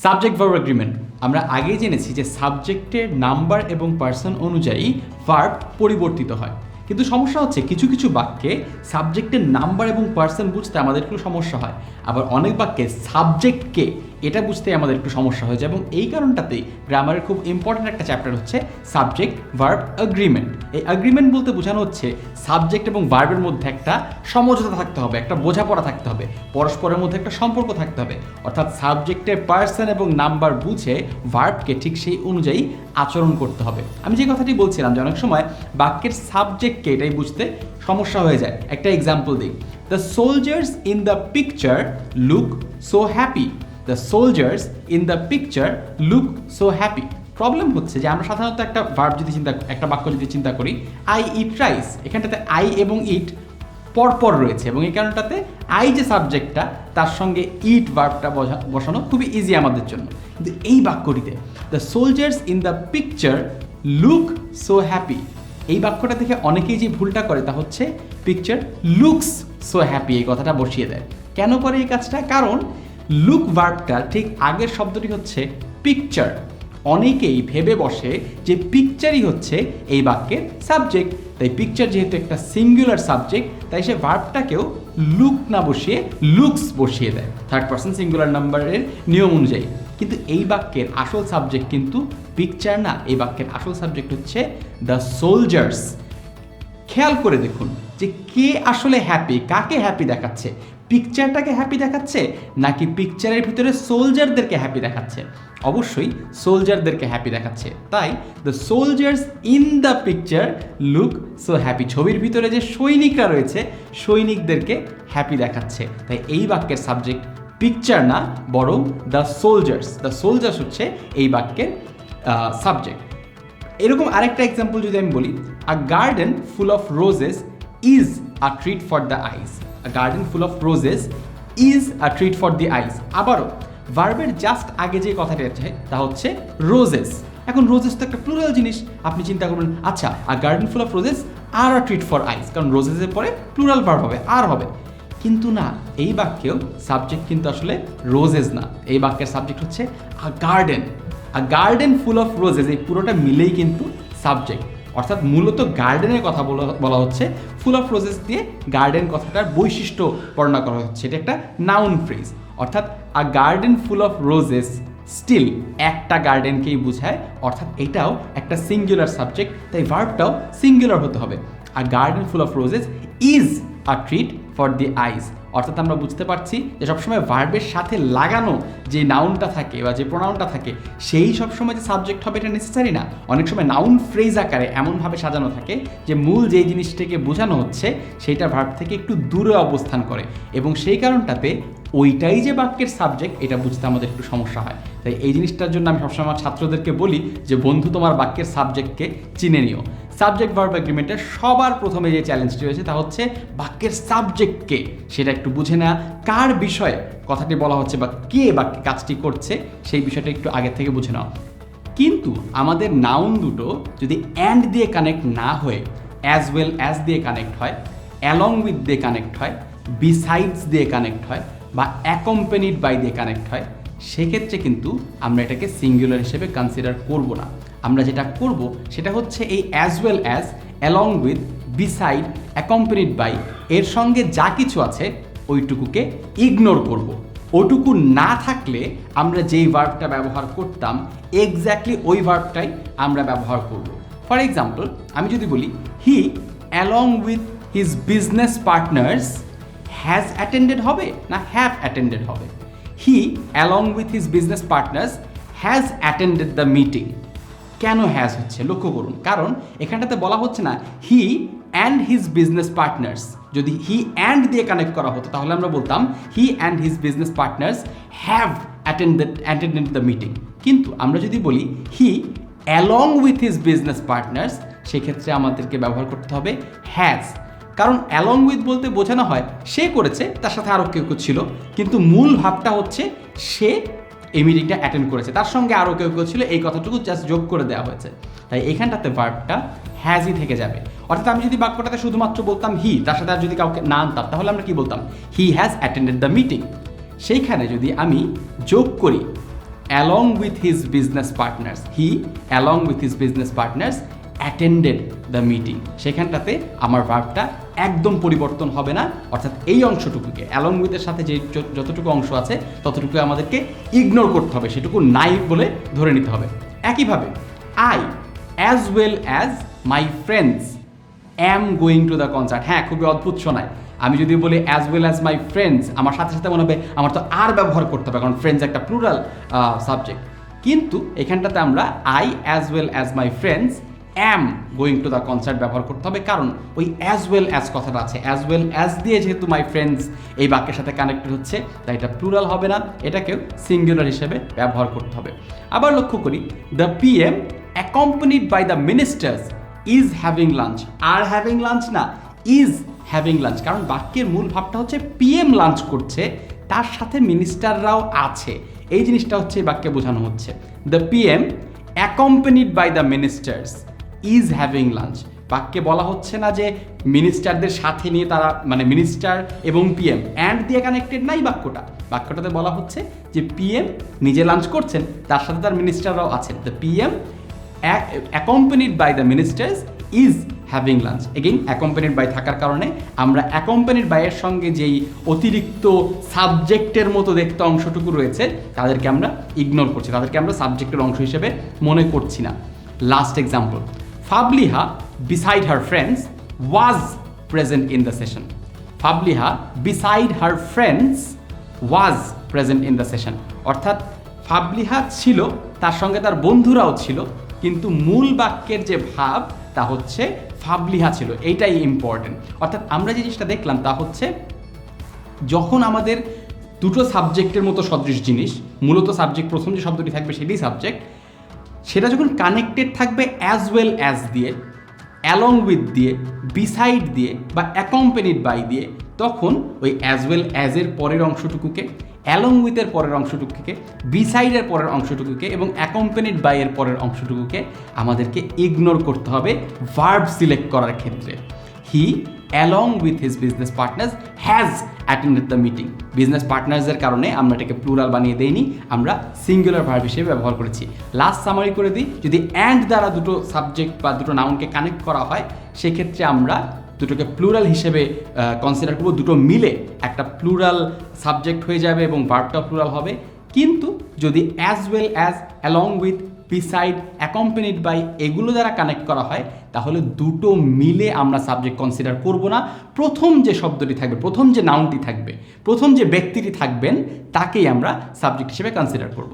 Subject verb agreement আমরা আগেই জেনেছি যে সাবজেক্টের নাম্বার এবং পার্সন অনুযায়ী ভার্ব পরিবর্তিত হয়, কিন্তু সমস্যা হচ্ছে কিছু কিছু বাক্যে সাবজেক্টের নাম্বার এবং পার্সন বুঝতে আমাদের একটু সমস্যা হয়, আবার অনেক বাক্যে সাবজেক্টকে এটা বুঝতে আমাদের একটু সমস্যা হয়ে যায়। এবং এই কারণটাতেই গ্রামারের খুব ইম্পর্ট্যান্ট একটা চ্যাপ্টার হচ্ছে সাবজেক্ট ভার্ব এগ্রিমেন্ট। এই এগ্রিমেন্ট বলতে বোঝানো হচ্ছে সাবজেক্ট এবং ভার্বের মধ্যে একটা সমঝোতা থাকতে হবে, একটা বোঝাপড়া থাকতে হবে, পরস্পরের মধ্যে একটা সম্পর্ক থাকতে হবে, অর্থাৎ সাবজেক্টের পার্সন এবং নাম্বার বুঝে ভার্বকে ঠিক সেই অনুযায়ী আচরণ করতে হবে। আমি যে কথাটি বলছিলাম যে অনেক সময় বাক্যের সাবজেক্টকে এটাই বুঝতে সমস্যা হয়ে যায়। একটা এক্সাম্পল দিই, the soldiers in the picture look so happy. The soldiers in the picture look so happy. Problem হচ্ছে যে আমরা সাধারণত একটা ভার্ব যদি একটা বাক্য যদি চিন্তা করি, আই ইট রাইস, এখানটাতে আই এবং ইট পরপর রয়েছে এবং এই কারণটাতে আই যে সাবজেক্টটা তার সঙ্গে ইট ভার্বটা বসানো খুবই ইজি আমাদের জন্য। কিন্তু এই বাক্যটিতে the soldiers in the picture look so happy, এই বাক্যটা থেকে অনেকেই যে ভুলটা করে তা হচ্ছে পিকচার লুকস সো হ্যাপি এই কথাটা বসিয়ে দেয়। কেন করে এই কাজটা? কারণ লুক ভার্বটার ঠিক আগের শব্দটি হচ্ছে পিকচার। অনেকেই ভেবে বসে যে পিকচারই হচ্ছে এই বাক্যের সাবজেক্ট, তাই পিকচার যেহেতু একটা সিঙ্গুলার সাবজেক্ট তাই সে ভার্বটাকেও লুক না বসিয়ে লুকস বসিয়ে দেয় থার্ড পারসন সিঙ্গুলার নাম্বারের নিয়ম অনুযায়ী। কিন্তু এই বাক্যের আসল সাবজেক্ট কিন্তু পিকচার না, এই বাক্যের আসল সাবজেক্ট হচ্ছে দ্য সোলজার্স। খেয়াল করে দেখুন যে কে আসলে হ্যাপি, কাকে হ্যাপি দেখাচ্ছে, পিকচারটাকে হ্যাপি দেখাচ্ছে নাকি পিকচারের ভিতরে সোলজারদেরকে হ্যাপি দেখাচ্ছে? অবশ্যই সোলজারদেরকে হ্যাপি দেখাচ্ছে। তাই the soldiers in the picture look so happy, ছবির ভিতরে যে সৈনিকরা রয়েছে সৈনিকদেরকে হ্যাপি দেখাচ্ছে। তাই এই বাক্যের সাবজেক্ট পিকচার না বরং দ্য সোলজার্স। দ্য সোলজার্স হচ্ছে এই বাক্যের সাবজেক্ট। এরকম আরেকটা এক্সাম্পল যদি আমি বলি, a garden full of roses is a treat for the eyes. A garden full of roses is a treat for the eyes. আবারও ভার্বের জাস্ট আগে যে কথাটি আছে তা হচ্ছে রোজেস। এখন রোজেস তো একটা প্লুরাল জিনিস, আপনি চিন্তা করবেন আচ্ছা a garden full of roses are a treat for eyes, কারণ রোজেসের পরে প্লুরাল ভার্ব হবে আর হবে। কিন্তু না, এই বাক্যেও সাবজেক্ট কিন্তু আসলে রোজেস না, এই বাক্যের সাবজেক্ট হচ্ছে আ garden. A garden full of roses, এই পুরোটা মিলেই কিন্তু সাবজেক্ট, অর্থাৎ মূলত গার্ডেনের কথা বলা হচ্ছে, ফুল অফ রোজেস দিয়ে গার্ডেন কথাটার বৈশিষ্ট্য বর্ণনা করা হচ্ছে। এটা একটা নাউন ফ্রেজ, অর্থাৎ a garden full of roses still একটা গার্ডেনকেই বোঝায়, অর্থাৎ এটাও একটা সিঙ্গুলার সাবজেক্ট, তাই ভার্বটাও সিঙ্গুলার হতে হবে। A garden full of roses is a treat for the eyes, অর্থাৎ আমরা বুঝতে পারছি যে সবসময় ভার্বের সাথে লাগানো যে নাউনটা থাকে বা যে প্রোনাউনটা থাকে সেই সবসময় যে সাবজেক্ট হবে এটা নেসেসারি না। অনেক সময় নাউন ফ্রেজ আকারে এমনভাবে সাজানো থাকে যে মূল যেই জিনিসটাকে বোঝানো হচ্ছে সেইটা ভার্ব থেকে একটু দূরে অবস্থান করে এবং সেই কারণটাতে ওইটাই যে বাক্যের সাবজেক্ট এটা বুঝতে আমাদের একটু সমস্যা হয়। তাই এই জিনিসটার জন্য আমি সবসময় আমার ছাত্রদেরকে বলি যে বন্ধু তোমার বাক্যের সাবজেক্টকে চিনে নিও। সাবজেক্ট ভার্ব এগ্রিমেন্টের সবার প্রথমে যে চ্যালেঞ্জটি রয়েছে তা হচ্ছে বাক্যের সাবজেক্টকে সেটা একটু বুঝে নেওয়া, কার বিষয়ে কথাটি বলা হচ্ছে বা কে বাক্যে কাজটি করছে সেই বিষয়টা একটু আগে থেকে বুঝে নেওয়া। কিন্তু আমাদের নাউন দুটো যদি অ্যান্ড দিয়ে কানেক্ট না হয়ে অ্যাজ ওয়েল অ্যাজ দিয়ে কানেক্ট হয়, অ্যালং উইথ দিয়ে কানেক্ট হয়, বিসাইডস দিয়ে কানেক্ট হয় বা অ্যাকম্পানিড বাই দিয়ে কানেক্ট হয়, সেক্ষেত্রে কিন্তু আমরা এটাকে সিঙ্গুলার হিসেবে কনসিডার করব না। আমরা যেটা করব সেটা হচ্ছে এই as well as, along with, beside, accompanied by এর সঙ্গে যা কিছু আছে ওইটুকুকে ইগনোর করব। ওটুকু না থাকলে আমরা যেই ভার্বটা ব্যবহার করতাম এক্স্যাক্টলি ওই ভার্বটাই আমরা ব্যবহার করব। ফর এক্সাম্পল আমি যদি বলি he along with his business partners has attended হবে না হ্যাভ অ্যাটেন্ডেড হবে? He along with his business partners has attended the meeting. কেন হ্যাজ হচ্ছে লক্ষ্য করুন, কারণ এখানটাতে বলা হচ্ছে না he and his business partners. যদি হি অ্যান্ড দিয়ে কানেক্ট করা হতো তাহলে আমরা বলতাম he and his business partners have attended the meeting. কিন্তু আমরা যদি বলি he along with his business partners সেক্ষেত্রে আমাদেরকে ব্যবহার করতে হবে হ্যাজ, কারণ অ্যালং উইথ বলতে বোঝানো হয় সে করেছে তার সাথে আরও কেউ কেউ ছিল, কিন্তু মূল ভাবটা হচ্ছে সে এই মিটিংটা অ্যাটেন্ড করেছে, তার সঙ্গে আরও কেউ কেউ ছিল, এই কথাটুকু জাস্ট যোগ করে দেওয়া হয়েছে। তাই এখানটাতে ভার্বটা হ্যাজই থেকে যাবে। অর্থাৎ আমি যদি বাক্যটাতে শুধুমাত্র বলতাম হি, তার সাথে আর যদি কাউকে না আনতাম তাহলে আমরা কি বলতাম he has attended the meeting. সেইখানে যদি আমি যোগ করি along with his business partners, he along with his business partners attended the meeting, সেখানটাতে আমার ভার্বটা একদম পরিবর্তন হবে না, অর্থাৎ এই অংশটুকুকে along with এর সাথে যে যতটুকু অংশ আছে ততটুকু আমাদেরকে ইগনোর করতে হবে, সেটুকু নাই বলে ধরে নিতে হবে। একইভাবে I as well as my friends am going to the concert, হ্যাঁ খুবই অদ্ভুত শোনায়। আমি যদি বলি as well as my friends, আমার সাথে সাথে মনে হবে আমার তো আর ব্যবহার করতে হবে, কারণ ফ্রেন্ডস একটা প্লুরাল সাবজেক্ট। কিন্তু এখানটাতে আমরা I as well as my friends am going to the concert ব্যবহার করতে হবে, কারণ ওই অ্যাজ ওয়েল অ্যাজ কথাটা আছে, অ্যাজ ওয়েল অ্যাজ দিয়ে যেহেতু মাই ফ্রেন্ডস এই বাক্যের সাথে কানেক্টেড হচ্ছে, তাই এটা প্লুরাল হবে না, এটাকেও সিঙ্গুলার হিসেবে ব্যবহার করতে হবে। আবার লক্ষ্য করি, the PM accompanied by the ministers is having lunch, আর হ্যাভিং লাঞ্চ না, ইজ হ্যাভিং লাঞ্চ, কারণ বাক্যের মূল ভাবটা হচ্ছে পিএম লাঞ্চ করছে, তার সাথে মিনিস্টাররাও আছে, এই জিনিসটা হচ্ছে বাক্যে বোঝানো হচ্ছে। The PM accompanied by the ministers is having lunch, বাক্যে বলা হচ্ছে না যে মিনিস্টারদের সাথে নিয়ে তারা, মানে মিনিস্টার এবং পিএম অ্যান্ড দিয়ে কানেক্টেড নাই বাক্যটা, বাক্যটাতে বলা হচ্ছে যে পিএম নিজে লাঞ্চ করছেন, তার সাথে তার মিনিস্টাররাও আছেন। The PM accompanied by the ministers is having lunch, again accompanied by থাকার কারণে আমরা অ্যাকম্পানিড বাইয়ের সঙ্গে যেই অতিরিক্ত সাবজেক্টের মতো দেখতে অংশটুকু রয়েছে তাদেরকে আমরা ইগনোর করছি, তাদেরকে আমরা সাবজেক্টের অংশ হিসেবে মনে করছি না। Last example, Fabliha beside her friends was present in the session, Fabliha beside her friends was present in the session, অর্থাৎ ফাবলিহা ছিল, তার সঙ্গে তার বন্ধুরাও ছিল, কিন্তু মূল বাক্যের যে ভাব তা হচ্ছে ফাবলিহা ছিল, এইটাই ইম্পর্টেন্ট। অর্থাৎ আমরা যে জিনিসটা দেখলাম তা হচ্ছে যখন আমাদের দুটো সাবজেক্টের মতো সদৃশ জিনিস, মূলত সাবজেক্ট প্রথম যে শব্দটি থাকবে সেটাই সাবজেক্ট, সেটা যখন কানেক্টেড থাকবে অ্যাজ ওয়েল অ্যাজ দিয়ে, অ্যালং উইথ দিয়ে, বিসাইড দিয়ে বা অ্যাকম্পানিড বাই দিয়ে, তখন ওই অ্যাজ ওয়েল অ্যাজের পরের অংশটুকুকে, অ্যালং উইথের পরের অংশটুকুকে, বিসাইডের পরের অংশটুকুকে এবং অ্যাকম্পানিড বাই এর পরের অংশটুকুকে আমাদেরকে ইগনোর করতে হবে ভার্ব সিলেক্ট করার ক্ষেত্রে। He along with his business partners has attended the meeting, business পার্টনার্সের কারণে আমরা এটাকে প্লুরাল বানিয়ে দেইনি, আমরা সিঙ্গুলার ভার্ব হিসেবে ব্যবহার করেছি। লাস্ট সামারি করে দিই, যদি অ্যান্ড দ্বারা দুটো সাবজেক্ট বা দুটো নাউনকে কানেক্ট করা হয় সেক্ষেত্রে আমরা দুটোকে প্লুরাল হিসেবে কনসিডার করবো, দুটো মিলে একটা প্লুরাল সাবজেক্ট হয়ে যাবে এবং ভার্বটাও প্লুরাল হবে। কিন্তু যদি as well as, along with, beside, accompanied by এগুলো দ্বারা কানেক্ট করা হয় তাহলে দুটো মিলে আমরা সাবজেক্ট কনসিডার করব না, প্রথম যে শব্দটি থাকবে, প্রথম যে নাউনটি থাকবে, প্রথম যে ব্যক্তিটি থাকবেন তাকেই আমরা সাবজেক্ট হিসেবে কনসিডার করব।